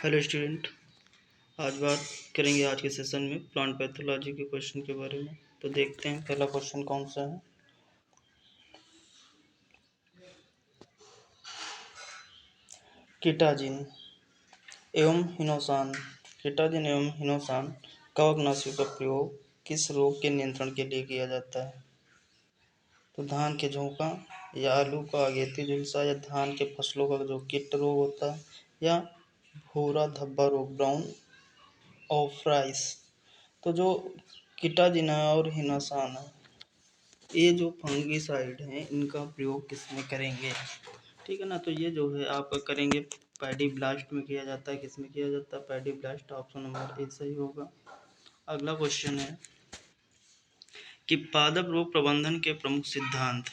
Hello student, आज बात करेंगे आज के सेशन में प्लांट पैथोलॉजी के क्वेश्चन के बारे में। तो देखते हैं पहला क्वेश्चन कौन सा है। किटाजिन एवं हिनोसान। किटाजिन एवं हिनोसान कवकनाशियों का प्रयोग किस रोग के नियंत्रण के लिए किया जाता है? तो धान के झोंका या आलू का अगेती झुलसा या धान के फसलों का जो कीट रोग होता है या भूरा धब्बा रोग, ब्राउन ऑफ्राइस। तो जो किटाजिन है और हिनासान है, ये जो फंगिसाइड हैं इनका प्रयोग किस में करेंगे? ठीक है ना। तो ये जो है आप करेंगे पैडी ब्लास्ट में किया जाता है। किस में किया जाता है? Paddy blast. Option number A सही होगा। अगला क्वेश्चन है कि पादप रोग प्रबंधन के प्रमुख सिद्धांत।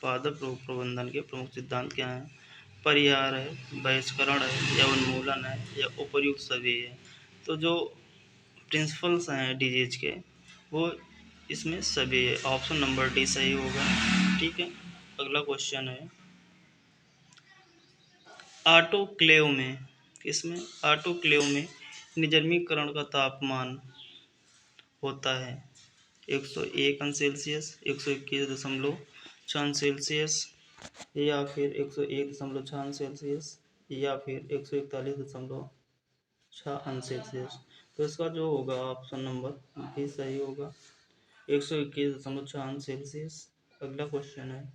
पादप रोग प्रबंधन के प्रमुख सिद्धांत क्या हैं? परिहार है, बहिष्करण है, या उन्मूलन है, या उपर्युक्त सभी है। तो जो प्रिंसिपल्स हैं डिजीज के वो इसमें सभी है। ऑप्शन नंबर डी सही होगा। ठीक है। अगला क्वेश्चन है ऑटोक्लेव में, इसमें ऑटोक्लेव में निर्जमीकरण का तापमान होता है 101 अंश सेल्सियस, 121.6 सेल्सियस, या फिर 101.6 अंश सेल्सियस, या फिर 141.6 अंश सेल्सियस। तो इसका जो होगा ऑप्शन नंबर बी सही होगा, 121.6 अंश सेल्सियस। अगला क्वेश्चन है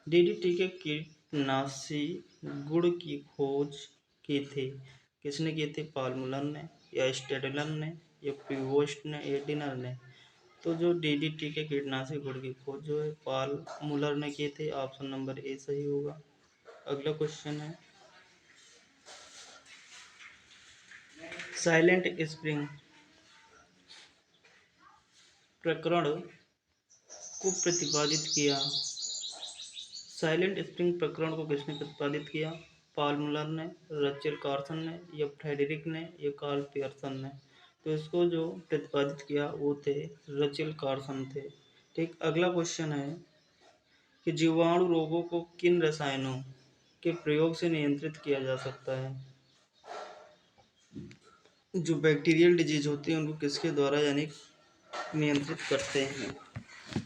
डीडीटी के कीटनाशी गुण की खोज की थी, किसने की थी? पॉल मुलर ने, या स्टेडलर ने, या प्रीवोस्ट ने, या डिनर ने। तो जो डीडीटी के कीटनाशी गुण की खोज जो है पॉल मुलर ने की थी। ऑप्शन नंबर ए सही होगा। अगला क्वेश्चन है साइलेंट स्प्रिंग प्रकरण को प्रतिपादित किया। साइलेंट स्प्रिंग प्रकरण को किसने प्रतिपादित किया? पॉल मुलर ने, रचेल कार्सन ने, या फ्रेडरिक ने, या कार्ल पियर्सन ने। तो इसको जो प्रतिपादित किया वो थे रचेल कार्सन थे। ठीक। अगला क्वेश्चन है कि जीवाणु रोगों को किन रसायनों के प्रयोग से नियंत्रित किया जा सकता है? जो बैक्टीरियल डिजीज होती है उनको किसके द्वारा यानी नियंत्रित करते हैं?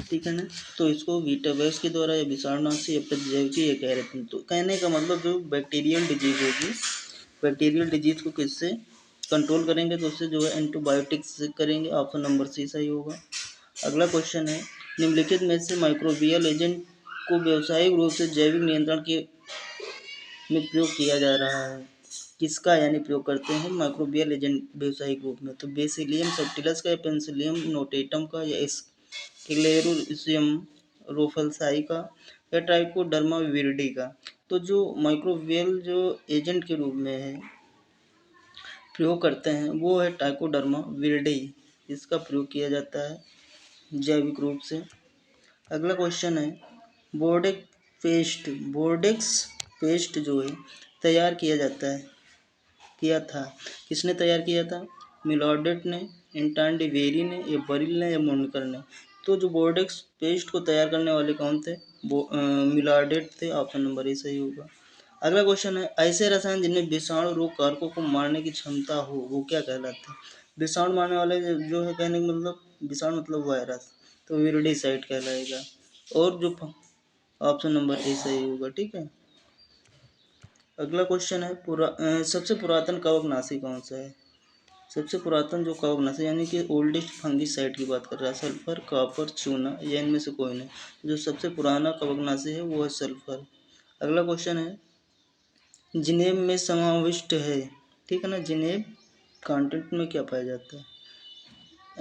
ठीक है ना। तो इसको वीटावेक्स के द्वारा या विषाणुनाशी या प्रतिजैविकी ये कह रहे थे। तो कहने का मतलब जो बैक्टीरियल डिजीज होगी, बैक्टीरियल डिजीज को किससे कंट्रोल करेंगे? तो उससे जो है एंटीबायोटिक्स से करेंगे। ऑप्शन नंबर सी सही होगा। अगला क्वेश्चन है निम्नलिखित में से माइक्रोबियल एजेंट को व्यावसायिक रूप से जैविक नियंत्रण के में प्रयोग किया जा रहा है, किसका यानी प्रयोग करते हैं माइक्रोबियल एजेंट व्यावसायिक रूप में? तो बेसिलियम सबटिलस का, या पेंसिलियम नोटेटम का, या स्क्लेरोसियम रोफल्साई का, या ट्राइकोडर्मा विरिडी का। तो जो माइक्रोबियल जो एजेंट के रूप में है प्रयोग करते हैं वो है ट्राइकोडर्मा विरिडी। इसका प्रयोग किया जाता है जैविक रूप से। अगला क्वेश्चन है बोर्डेक्स पेस्ट जो है तैयार किया था, किसने तैयार किया था? मिलॉर्डेट ने, इंटांडिवेरी ने, या बरिल ने, या मोनिकर ने। तो जो बोर्डेक्स पेस्ट को तैयार करने वाले कौन थे? मिलॉर्डेट थे। ऑप्शन नंबर ए सही होगा। अगला क्वेश्चन है ऐसे रसायन जिनमें विषाणु रोग कारकों को मारने की क्षमता हो वो क्या कहलाते हैं? विषाणु मारने वाले जो है कहने का मतलब विषाणु मतलब वायरस, तो विरिडीसाइड कहलाएगा। और जो ऑप्शन नंबर ए सही होगा। ठीक है। अगला क्वेश्चन है सबसे पुरातन कवकनाशी कौन सा है? सबसे पुरातन जो कवकनाशी यानी कि ओल्डेस्ट फंगिसाइड की बात कर रहा है, सल्फर, कॉपर, चूना, या इनमें से कोई नहीं। जो सबसे पुराना कवकनाशी है वो है सल्फर। अगला क्वेश्चन है जिनेब में समाविष्ट है। ठीक है ना। जिनेब कंटेंट में क्या पाया जाता है?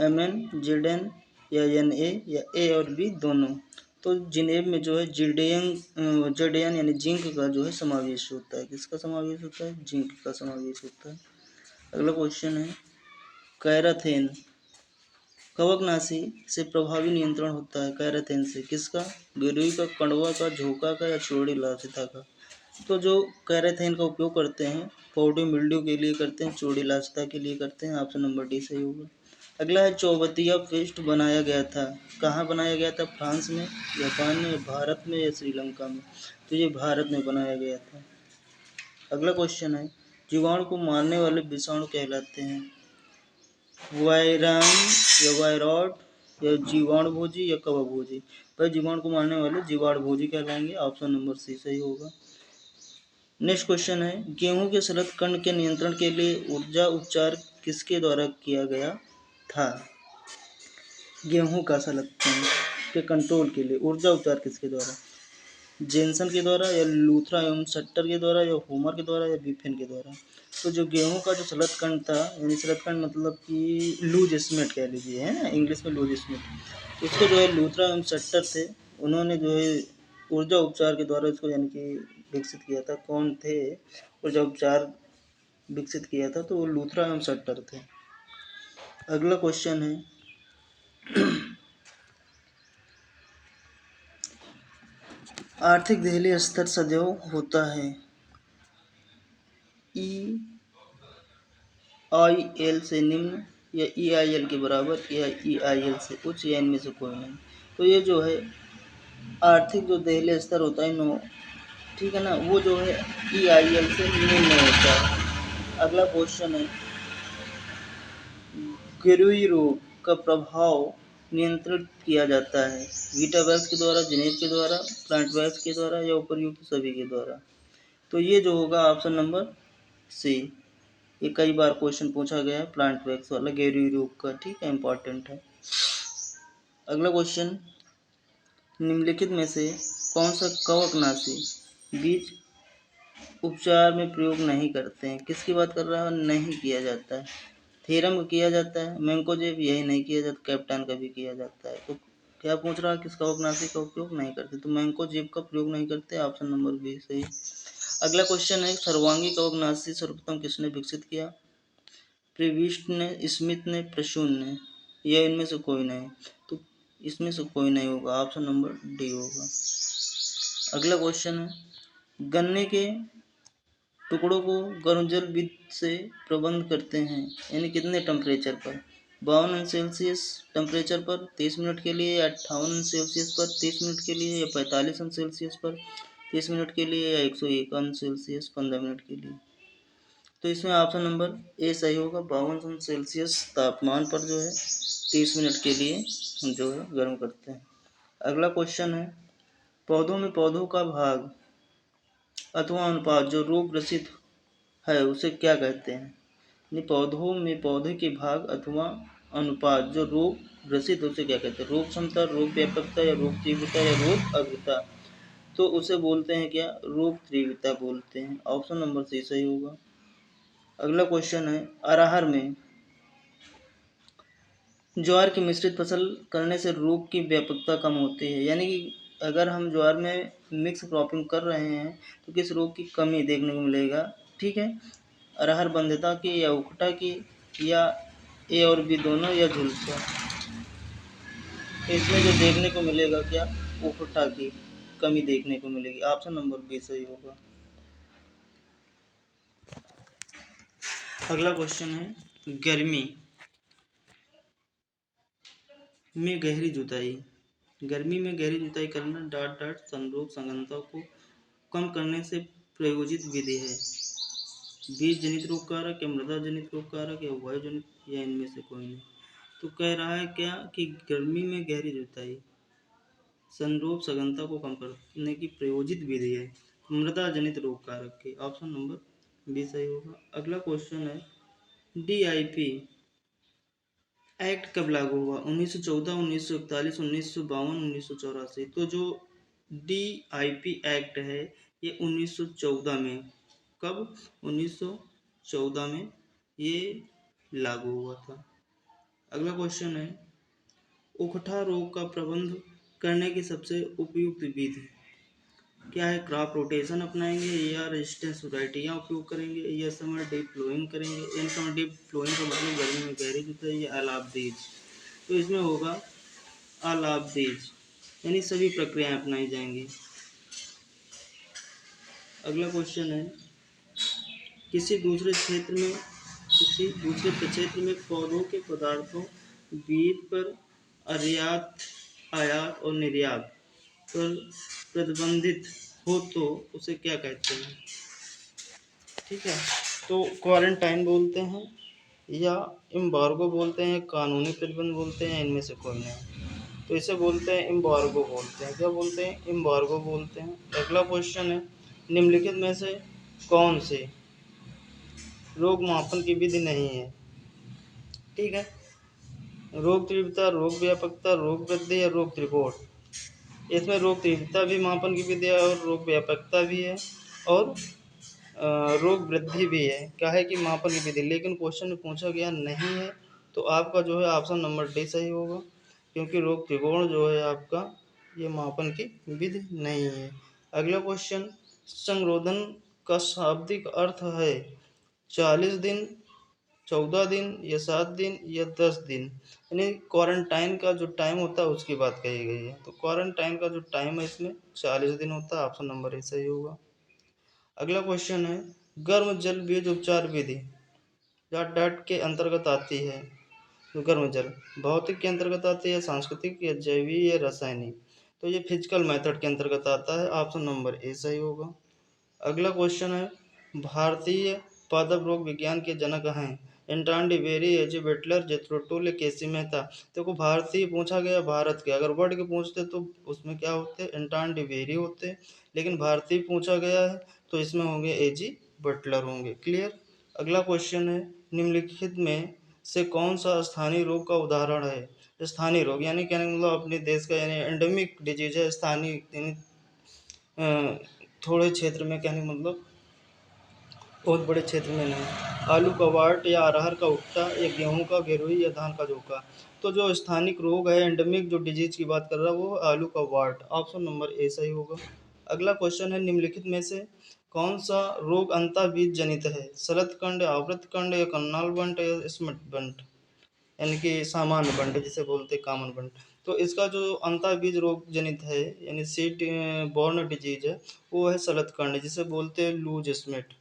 Mn, Zn, या Na, या A और B दोनों। तो जिनेब में जो है जडेन यानी जिंक का जो है समावेश होता है। किसका समावेश होता है? जिंक का समावेश होता है। अगला क्वेश्चन है कैराथेन कवकनाशी से प्रभावी नियंत्रण होता है कैराथेन से, किसका? गिरोई का, कड़वा का, झोंका का, या चौड़ी लासिता का। तो जो कैराथेन का उपयोग करते हैं पाउडर मिल्ड्यू के लिए करते हैं, चौड़ी लासिता के लिए करते हैं। ऑप्शन नंबर डी सही होगा। अगला है चौबतिया पेस्ट बनाया गया था, कहाँ बनाया गया था? फ्रांस में, जापान में, भारत में, या श्रीलंका में। तो ये भारत में बनाया गया था। अगला क्वेश्चन है जीवाणु को मारने वाले विषाणु कहलाते हैं वायरान या वायरॉड या जीवाणु भोजी या कवक भोजी। पर जीवाणु को मारने वाले जीवाणु भोजी कहलाएंगे। ऑप्शन नंबर सी सही होगा। नेक्स्ट क्वेश्चन है, गेहूं के शरद कण के नियंत्रण के लिए ऊर्जा उपचार किसके द्वारा किया गया था? गेहूं का शरद कण के कंट्रोल के लिए ऊर्जा उपचार किसके द्वारा? जेनसन के द्वारा या लूथरा एवं सट्टर के द्वारा या होमर के द्वारा या बिफेन के द्वारा? तो जो गेहूं का जो शरद कण था, यानी शरद कण मतलब कि लूज स्मेट कह लीजिए, है ना, इंग्लिश में लूज स्मेट, इसको जो है लूथरा एवं सट्टर थे, उन्होंने जो है ऊर्जा उपचार के द्वारा इसको यानी कि विकसित किया था। कौन थे ऊर्जा उपचार विकसित किया था? तो वो लूथरा एवं सट्टर थे। अगला क्वेश्चन है, आर्थिक दहली स्तर सदैव होता है EIL से निम्न या EIL के बराबर या EIL से उच्च या इनमें से कोई नहीं। तो ये जो है आर्थिक जो दहली स्तर होता है नो, ठीक है ना, वो जो है EIL से निम्न होता है। अगला क्वेश्चन है, गिरोई रोग का प्रभाव नियंत्रित किया जाता है वीटावैक्स के द्वारा, जिनेट के द्वारा, प्लांटवैक्स के द्वारा या उपर्युक्त सभी के द्वारा? तो ये जो होगा ऑप्शन नंबर सी। ये कई बार क्वेश्चन पूछा गया है प्लांटवैक्स वाला गिरोई रोग का, ठीक है, इंपॉर्टेंट है। अगला क्वेश्चन, निम्नलिखित में से कौन सा कवकनाशी बीज उपचार में प्रयोग नहीं करते हैं? किसकी बात कर रहा है? नहीं किया जाता है। थीरम किया जाता है, मैंकोजेब यही नहीं किया जाता, कैप्टन का भी किया जाता है। तो क्या पूछ रहा है, किस कवकनाशी का उपयोग नहीं करते? तो मैंकोजेब का प्रयोग नहीं करते, ऑप्शन नंबर बी सही। अगला क्वेश्चन है, सर्वांगी कवकनाशी सर्वप्रथम किसने विकसित किया? प्रीविस्ट ने, स्मिथ ने, प्रसून ने, या इनमें से कोई नहीं? तो इसमें से कोई नहीं होगा, ऑप्शन नंबर डी होगा। अगला क्वेश्चन है, गन्ने के टुकड़ों को गर्म जल विद्युत से प्रबंध करते हैं, यानी कितने टेम्परेचर पर? 52 सेल्सियस टेम्परेचर पर 30 मिनट के लिए, या 58 सेल्सियस पर 30 मिनट के लिए, या 45 सेल्सियस पर 30 मिनट के लिए, या 101 सेल्सियस 15 मिनट के लिए? तो इसमें ऑप्शन नंबर ए सही होगा। 52 सेल्सियस तापमान पर जो है 30 मिनट के लिए हम जो है गर्म करते हैं। अगला क्वेश्चन है, पौधों में पौधों का भाग अथवा अनुपात जो रोग ग्रसित है उसे क्या कहते हैं? पौधों में पौधे के भाग अथवा अनुपात जो रोग ग्रसित उसे क्या कहते हैं? रोग क्षमता, रोग व्यापकता, या रोग तीव्रता, या रोग अग्रता? तो उसे बोलते हैं क्या? रोग तीव्रता बोलते हैं। ऑप्शन नंबर सी सही होगा। अगला क्वेश्चन है, अरहर में ज्वार की मिश्रित फसल करने से रोग की व्यापकता कम होती है, यानी कि अगर हम ज्वार में मिक्स क्रॉपिंग कर रहे हैं तो किस रोग की कमी देखने को मिलेगा? ठीक है, अरहर बंध्यता की, या उखटा की, या ए और बी दोनों, या झुलसा? इसमें जो देखने को मिलेगा क्या? उखटा की कमी देखने को मिलेगी। ऑप्शन नंबर बी सही होगा। अगला क्वेश्चन है, गर्मी में गहरी जुताई, गर्मी में गहरी जुताई करना डॉट डॉट संरोध संघनता को कम करने से प्रयोजित विधि है। बीज जनित रोग कारक, या मृदा जनित रोग कारक, या वायु जनित, या इनमें से कोई नहीं? तो कह रहा है क्या कि गर्मी में गहरी जुताई संरोध सघनता को कम करने की प्रयोजित विधि है मृदा जनित रोग कारक के। ऑप्शन नंबर बी सही होगा। अगला क्वेश्चन है, DIP एक्ट कब लागू हुआ? 1914, 1941, 1952, 1984? तो जो DIP एक्ट है ये 1914 में, कब? 1914 में ये लागू हुआ था। अगला क्वेश्चन है, उकठा रोग का प्रबंध करने की सबसे उपयुक्त विधि क्या है? क्रॉप रोटेशन अपनाएंगे, या रेजिस्टेंस वैरायटियाँ उपयोग करेंगे, या समर डीप फ्लोइंग करेंगे? इन समर डीप फ्लोइंग का मतलब गर्मी में गहरी जुताई, या अलाव बीज? तो इसमें होगा अलाव बीज, यानी सभी प्रक्रियाएं अपनाई जाएंगी। अगला क्वेश्चन है, किसी दूसरे क्षेत्र में पौधों के पदार्थों बीज पर आयात और निर्यात पर प्रतिबंधित हो तो उसे क्या कहते हैं? ठीक है, तो क्वारंटाइन बोलते हैं या एम्बार्गो बोलते हैं, कानूनी प्रतिबंध बोलते हैं, इनमें से कोई नहीं। तो इसे बोलते हैं एम्बार्गो बोलते हैं। क्या बोलते हैं? एम्बार्गो बोलते हैं। अगला क्वेश्चन है, निम्नलिखित में से कौन से रोग मापन की विधि नहीं है? ठीक है, रोग तीव्रता, रोग व्यापकता, रोग वृद्धि या रोग त्रिकोण। इसमें रोग तीव्रता भी मापन की विधि है और रोग व्यापकता भी है और रोग वृद्धि भी है। क्या है कि मापन की विधि, लेकिन क्वेश्चन में पूछा गया नहीं है, तो आपका जो है ऑप्शन नंबर डी सही होगा, क्योंकि रोग त्रिकोण जो है आपका ये मापन की विधि नहीं है। अगला क्वेश्चन, संरोधन का शाब्दिक अर्थ है 40 दिन, 14 दिन या 7 दिन या 10 दिन। यानी क्वारंटाइन का जो टाइम होता है उसकी बात कही गई है। तो क्वारंटाइन का जो टाइम है इसमें 40 दिन होता है, ऑप्शन नंबर ए सही होगा। अगला क्वेश्चन है, गर्म जल बीज उपचार विधि डॉट डॉट के अंतर्गत आती है। तो गर्म जल भौतिक के अंतर्गत आती है, सांस्कृतिक या जैविक या रासायनिक। तो ये फिजिकल मेथड के अंतर्गत आता है, ऑप्शन नंबर ए सही होगा। अगला क्वेश्चन है, भारतीय पादप रोग विज्ञान के जनक हैं एंटॉन डिवेरी, एजी बेटलर, जेथरो टूल, केसी मेहता। देखो भारतीय पूछा गया भारत के, अगर वर्ल्ड के पूछते तो उसमें क्या होते? एंटॉन डिवेरी होते, लेकिन भारतीय पूछा गया है तो इसमें होंगे एजी बटलर होंगे। क्लियर। अगला क्वेश्चन है, निम्नलिखित में से कौन सा स्थानीय रोग का उदाहरण है? स्थानीय रोग यानी कहने का मतलब अपने देश का, यानी एंडेमिक डिजीज है। स्थानीय यानी थोड़े क्षेत्र में, कहने का मतलब बहुत बड़े क्षेत्र में नहीं। आलू का वाट या अरहर का उगटा या गेहूं का घेरोई या धान का झोंका। तो जो स्थानिक रोग है, एंडेमिक जो डिजीज की बात कर रहा है वो आलू का वाट, ऑप्शन नंबर ए सही होगा। अगला क्वेश्चन है, निम्नलिखित में से कौन सा रोग अंतःबीज जनित है? शरतकंड, आवृतकंड या कन्नाल बंट या स्मिट बंट, यानी कि सामान्य बंट जिसे बोलते हैं कॉमन बंट। तो इसका जो अंतःबीज रोग जनित है यानी सीड बॉर्न डिजीज है वो है शरतकंड, जिसे बोलते हैं लूज स्मिट।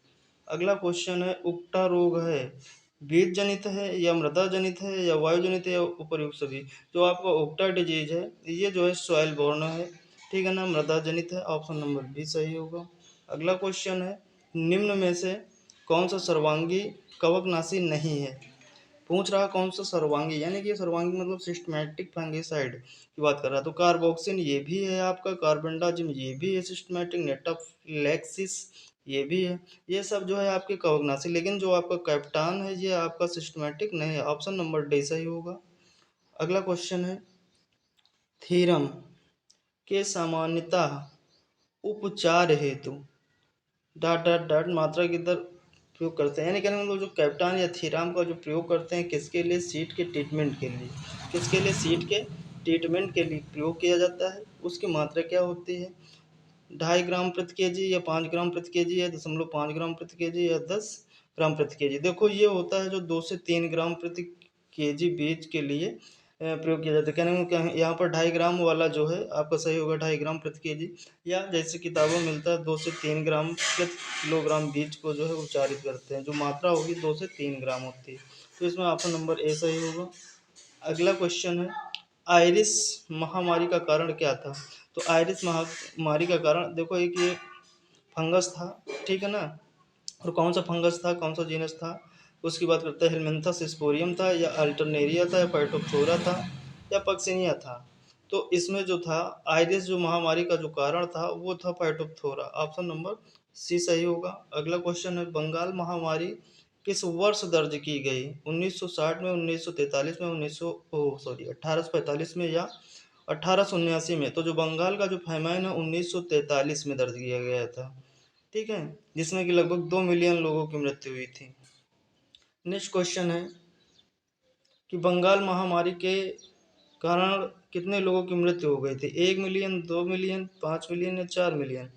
अगला क्वेश्चन है, उक्टा रोग है बीज जनित है या मृदा जनित है या वायु जनित है या उपर्युक्त सभी? जो आपका उक्टा डिजीज है ये जो है सॉइल बोर्न है, ठीक है ना, मृदा जनित है, ऑप्शन नंबर बी सही होगा। अगला क्वेश्चन है, निम्न में से कौन सा सर्वांगी कवकनाशी नहीं है? पूछ रहा कौन सा सर्वांगी, यानी कि सर्वांगी मतलब सिस्टमैटिक फंगिसाइड की बात कर रहा है। तो कार्बोक्सिन ये भी है आपका, कार्बेंडाजिम ये भी है सिस्टमैटिक, नेटाफ्लेक्सिस ये भी है। ये सब जो है आपके कवकनाशी, लेकिन जो आपका कैप्टान है ये आपका सिस्टमैटिक नहीं है, ऑप्शन नंबर डी सही होगा। अगला क्वेश्चन है, थीरम के सामान्यतः उपचार हेतु डॉट डॉट डॉट मात्रा की दर प्रयोग करते हैं, यानी कहने का मतलब जो कैप्टान या थीराम का जो प्रयोग करते हैं किसके लिए? सीट के ट्रीटमेंट के लिए। किसके लिए? सीट के ट्रीटमेंट के लिए प्रयोग किया जाता है। उसकी मात्रा क्या होती है? 2.5 ग्राम प्रति केजी या 5 ग्राम प्रति केजी या 0.5 ग्राम प्रति केजी या 10 ग्राम प्रति केजी। देखो ये होता है जो 2 से 3 ग्राम प्रति केजी बीज के लिए प्रयोग किया जाता है। कहने को क्या है, यहाँ पर 2.5 ग्राम वाला जो है आपका सही होगा, 2.5 ग्राम प्रति केजी, या जैसे किताबों में मिलता है 2 से 3 ग्राम प्रति किलोग्राम बीज को जो है उच्चारित करते हैं, जो मात्रा होगी 2 से 3 ग्राम होती है। तो इसमें ऑप्शन नंबर ए सही होगा। अगला क्वेश्चन है, आयरिस महामारी का कारण क्या था? तो आयरिस महामारी का कारण देखो एक ये फंगस था, ठीक है ना, और कौन सा फंगस था, कौन सा जीनस था उसकी बात करते हैं। हेलमिंथस स्पोरियम था या अल्टरनेरिया था या फाइटोप्थोरा था या पक्सिनिया था? तो इसमें जो था आयरिस जो महामारी का जो कारण था वो था फाइटोप्थोरा, ऑप्शन नंबर सी सही होगा। अगला क्वेश्चन है, बंगाल महामारी किस वर्ष दर्ज की गई? 1960 में, 1943 में, 1845 में या 1879 में? तो जो बंगाल का जो फैमाइन है 1943 में दर्ज किया गया था, ठीक है, जिसमें कि लगभग 2 मिलियन लोगों की मृत्यु हुई थी। नेक्स्ट क्वेश्चन है कि बंगाल महामारी के कारण कितने लोगों की मृत्यु हो गई थी? 1 मिलियन, 2 मिलियन, 5 मिलियन या 4 मिलियन?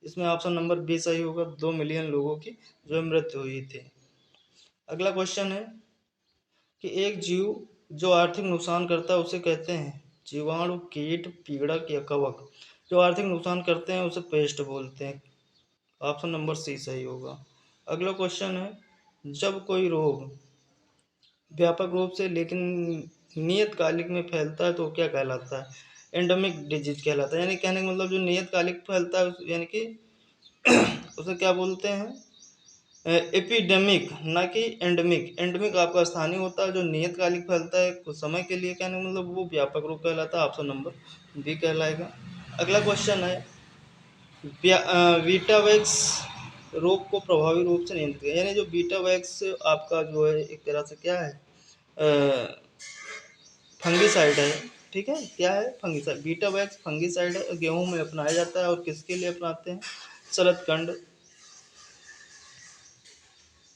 इसमें ऑप्शन नंबर बी सही होगा, 2 मिलियन लोगों की जो मृत्यु हुई थी। अगला क्वेश्चन है कि एक जीव जो आर्थिक नुकसान करता है उसे कहते हैं जीवाणु, कीट, पीड़क या कवक? जो आर्थिक नुकसान करते हैं उसे पेस्ट बोलते हैं, ऑप्शन नंबर सी सही होगा। अगला क्वेश्चन है, जब कोई रोग व्यापक रूप से लेकिन नियतकालिक में फैलता है तो क्या कहलाता है? एंडेमिक डिजीज कहलाता है, यानी कहने का मतलब जो नियतकालिक फैलता है यानी कि उसे क्या बोलते हैं? एपिडेमिक ना कि एंडेमिक। एंडेमिक आपका स्थानीय होता है जो नियतकालिक फैलता है कुछ समय के लिए, कहने का मतलब वो व्यापक रोग कहलाता है। ऑप्शन नंबर बी कहलाएगा। अगला क्वेश्चन है वीटावैक्स रोग को प्रभावी रूप से नियंत्रित करें। यानी जो बीटावैक्स आपका जो है एक तरह से क्या है, फंगिसाइड है। ठीक है, क्या है? फंगिसाइड। बीटावैक्स फंगिसाइड है, गेहूं में अपनाया जाता है। और किसके लिए अपनाते हैं? शरदकंद।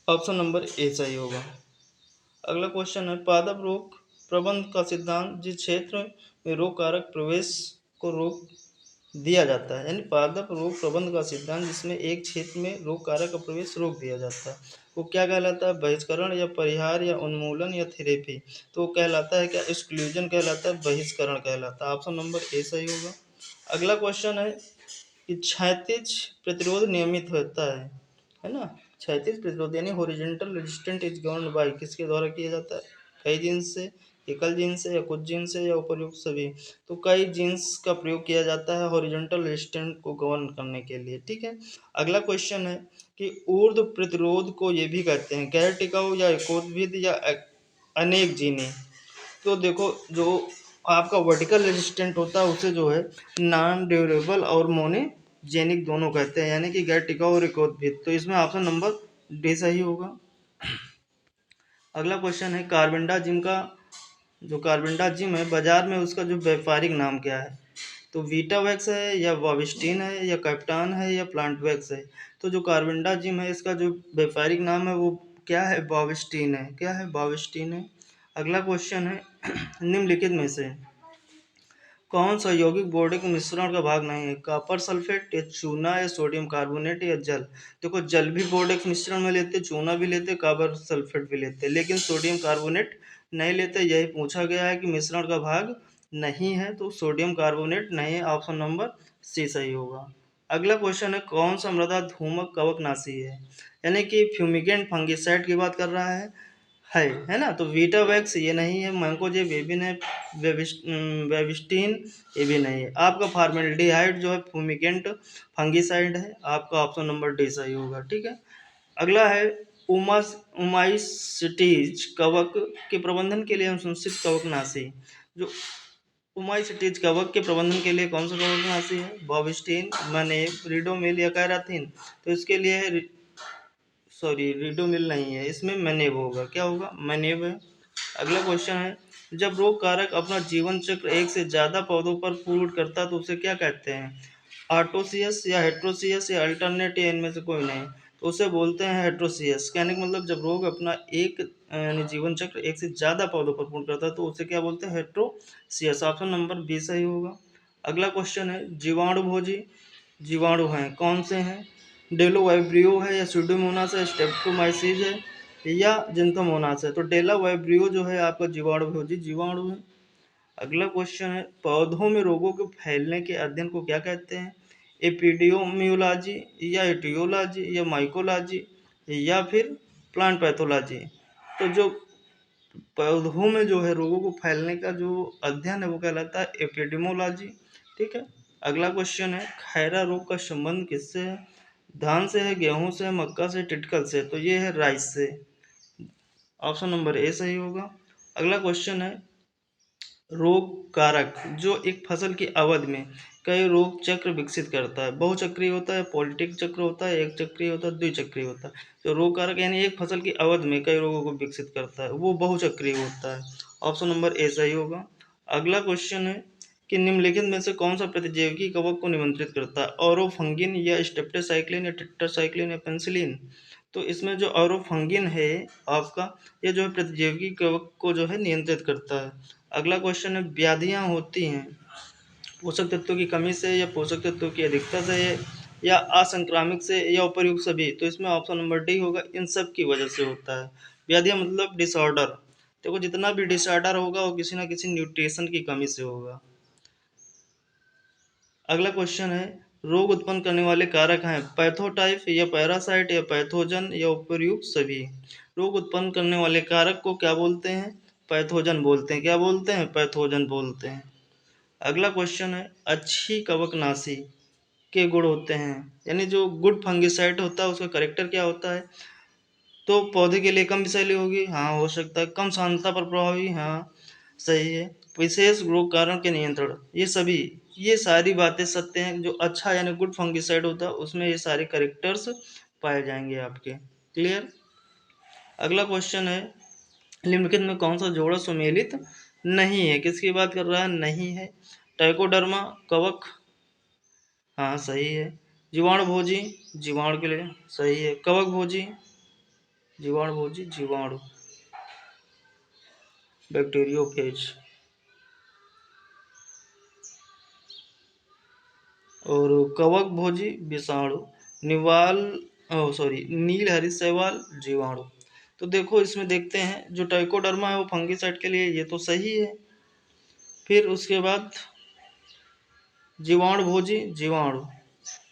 ऑप्शन नंबर ए सही होगा। अगला क्वेश्चन है पादप रोग प्रबंधन का सिद्धांत। जिस क्षेत्र में रोग कारक प्रवेश को रोक दिया जाता है, यानी पादप रोग प्रबंधन का सिद्धांत जिसमें एक क्षेत्र में रोग कारक का प्रवेश रोक दिया जाता है, वो क्या कहलाता है? बहिष्करण या परिहार या उन्मूलन या थेरेपी। तो वो कहलाता है क्या? एक्सक्लूजन कहलाता है, बहिष्करण कहलाता है। ऑप्शन नंबर ए सही होगा। अगला क्वेश्चन है कि क्षैतिज प्रतिरोध नियमित होता है ना? क्षैतिज प्रतिरोध यानी horizontal resistant is governed bye किसके द्वारा किया जाता है? कई जीन से, एकल जीन से, या कुछ जीन से, या उपर्युक्त सभी। तो कई जीन्स का प्रयोग किया जाता है हॉरिजॉन्टल रेजिस्टेंट को गवर्न करने के लिए। ठीक है। अगला क्वेश्चन है कि ऊर्ध्व प्रतिरोध को ये भी कहते हैं गैर टिकाऊ या एकोद्भिद या अनेक जीनी। तो देखो जो आपका वर्टिकल रेजिस्टेंट होता है उसे जो है नॉन ड्यूरेबल और मोनोजेनिक दोनों कहते हैं, यानी कि गैर टिकाऊ और एकोद्भिद। तो इसमें ऑप्शन नंबर डी सही होगा। अगला क्वेश्चन है कार्बेंडाजिम का जो कार्बेंडाजिम है बाजार में उसका जो व्यापारिक नाम क्या है? तो वीटावैक्स है या वाविस्टिन है या कैप्टान है या प्लांटवैक्स है। तो जो कार्बेंडाजिम है इसका जो व्यापारिक नाम है वो क्या है? वाविस्टिन है। क्या है? वाविस्टिन है। अगला क्वेश्चन है निम्नलिखित में से कौन सा यौगिक बोर्डिक मिश्रण का भाग नहीं है? कॉपर सल्फेट या चूना या सोडियम कार्बोनेट या जल। देखो जल भी बोर्डिक मिश्रण में लेते, चूना भी लेते, कॉपर सल्फेट भी लेते, लेकिन सोडियम कार्बोनेट नहीं लेते। यही पूछा गया है कि मिश्रण का भाग नहीं है, तो सोडियम कार्बोनेट नहीं है। ऑप्शन नंबर सी सही होगा। अगला क्वेश्चन है कौन सा मृदा धूमक कवकनाशी है? यानी कि फ्यूमिगेंट फंगिसाइड की बात कर रहा है ना? तो वीटावैक्स ये नहीं है, मैंकोजेब ये भी नहीं, वेबिस्टीन ये भी नहीं है। आपका फार्मेल्डिहाइड जो है फ्यूमिगेंट फंगिसाइड है। आपका ऑप्शन नंबर डी सही होगा। ठीक है। अगला है उमाइसिटीज कवक के प्रबंधन के लिए अनुशंसित कवकनाशी। जो उमाइसिटीज कवक के प्रबंधन के लिए कौन सा कवकनाशी है? बॉबिस्टीन, मनेब, रिडोमिल या कैराथिन। तो इसके लिए सॉरी रिडोमिल नहीं है, इसमें मैनेब होगा। क्या होगा? मैनेब है। अगला क्वेश्चन है जब रोग कारक अपना जीवन चक्र एक से ज्यादा पौधों पर पूर्ण करता है तो उसे क्या कहते हैं? आर्टोसियस या हेट्रोसियस या अल्टरनेट या इनमें से कोई नहीं। तो उसे बोलते हैं हेट्रोसियस। कहने का मतलब जब रोग अपना एक यानी जीवन चक्र एक से ज्यादा पौधों पर पूर्ण करता है तो उसे क्या बोलते हैं? हेट्रोसियस। ऑप्शन नंबर बी सही होगा। अगला क्वेश्चन है जीवाणु भोजी जीवाणु हैं कौन से हैं? डेलोवाइब्रियो है या सुडोमोनास है, स्ट्रेप्टोमाइसिस है या जिंथोमोनास है। तो डेलावाइब्रियो जो है आपका जीवाणु भोजी जीवाणु है। अगला क्वेश्चन है पौधों में रोगों के फैलने के अध्ययन को क्या कहते हैं? एपिडियोमियोलॉजी या एटियोलॉजी या माइकोलॉजी या फिर प्लांट पैथोलॉजी। तो जो पौधों में जो है रोगों को फैलने का जो अध्ययन है वो कहलाता है एपिडेमोलॉजी। ठीक है। अगला क्वेश्चन है खैरा रोग का संबंध किससे है? धान से है, गेहूं से, मक्का से, टिटकल से। तो ये है राइस से। ऑप्शन नंबर ए सही होगा। अगला क्वेश्चन है रोग कारक जो एक फसल की अवधि में कई रोग चक्र विकसित करता है। बहुचक्रीय होता है, पॉलिटिक चक्र होता है, एक चक्रीय होता है, द्विचक्रीय होता है। तो रोग कारक यानी एक फसल की अवधि में कई रोगों को विकसित करता है वो बहुचक्रीय होता है। ऑप्शन नंबर ए सही होगा। अगला क्वेश्चन है कि निम्नलिखित में से कौन सा प्रतिजैविकी कवक को निमंत्रित करता है? ऑरोफंगिन या स्टेप्टोसाइक्लिन या टेट्रासाइक्लिन या पेनिसिलिन। तो इसमें जो ऑरोफंगिन है आपका ये जो है प्रतिजैविकी कवक को जो है नियंत्रित करता है। अगला क्वेश्चन है व्याधियाँ होती हैं पोषक तत्वों की कमी से या पोषक तत्वों की अधिकता से या असंक्रामक से या उपर्युक्त सभी। तो इसमें ऑप्शन नंबर डी होगा, इन सब की वजह से होता है। व्याधियाँ मतलब डिसऑर्डर। देखो जितना भी डिसऑर्डर होगा वो किसी ना किसी न्यूट्रिशन की कमी से होगा। अगला क्वेश्चन है रोग उत्पन्न करने वाले कारक हैं पैथोटाइप या पैरासाइट या पैथोजन या उपर्युक्त सभी। रोग उत्पन्न करने वाले कारक को क्या बोलते हैं? पैथोजन बोलते हैं। क्या बोलते हैं? पैथोजन बोलते हैं। अगला क्वेश्चन है अच्छी कवकनाशी के गुण होते हैं, यानी जो गुड फंगिसाइड होता है उसका करेक्टर क्या होता है? तो पौधे के लिए कम विषैली होगी, हाँ हो सकता है। कम सांद्रता पर प्रभावी, हाँ सही है। विशेष रोग कारण के नियंत्रण, ये सारी बातें सत्य हैं। जो अच्छा यानी गुड फंगिसाइड होता है उसमें ये सारे करेक्टर्स पाए जाएंगे आपके। क्लियर। अगला क्वेश्चन है, निम्नलिखित में कौन सा जोड़ा सुमेलित नहीं है? किसकी बात कर रहा है? नहीं है। ट्राइकोडर्मा, कवक, हाँ सही है। जीवाणु भोजी, जीवाणु के लिए सही है। कवक भोजी, जीवाणु भोजी, जीवाणु, बैक्टीरियोफेज। और कवक भोजी विषाणु, निवाल नील हरित शैवाल जीवाणु। तो देखो इसमें देखते हैं, जो टाइकोडर्मा है वो फंगिसाइड के लिए, ये तो सही है। फिर उसके बाद जीवाणु भोजी जीवाणु,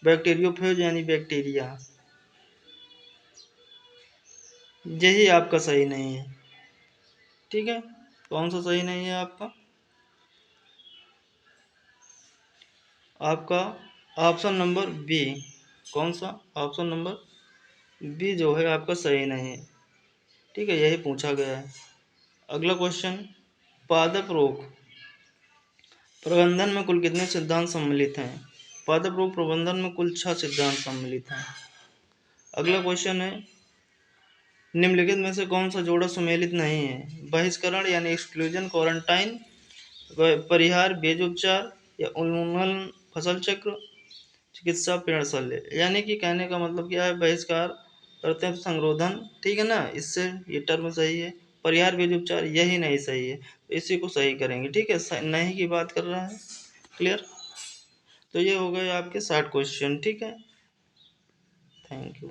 बैक्टीरियोफेज यानी बैक्टीरिया, यही आपका सही नहीं है। ठीक है, कौन सा सही नहीं है आपका? आपका ऑप्शन नंबर बी। कौन सा? ऑप्शन नंबर बी जो है आपका सही नहीं है। ठीक है, यही पूछा गया है। अगला क्वेश्चन, पादप रोग प्रबंधन में कुल कितने सिद्धांत सम्मिलित हैं? पादप रोग प्रबंधन में कुल 6 सिद्धांत सम्मिलित हैं। अगला क्वेश्चन है, निम्नलिखित में से कौन सा जोड़ा सुमेलित नहीं है? बहिष्करण यानी एक्सक्लूजन, क्वारंटाइन, परिहार, बीजोपचार, या उन्मूलन फसल चक्र, चिकित्सा पेड़ शल्य। यानी कि कहने का मतलब क्या है, बहिष्कार करते हैं संरोधन, ठीक है ना, इससे ये टर्म सही है। परिहार बीज उपचार यही नहीं सही है, तो इसी को सही करेंगे। ठीक है, नहीं की बात कर रहा है। क्लियर। तो ये हो गए आपके 60 क्वेश्चन। ठीक है, थैंक यू।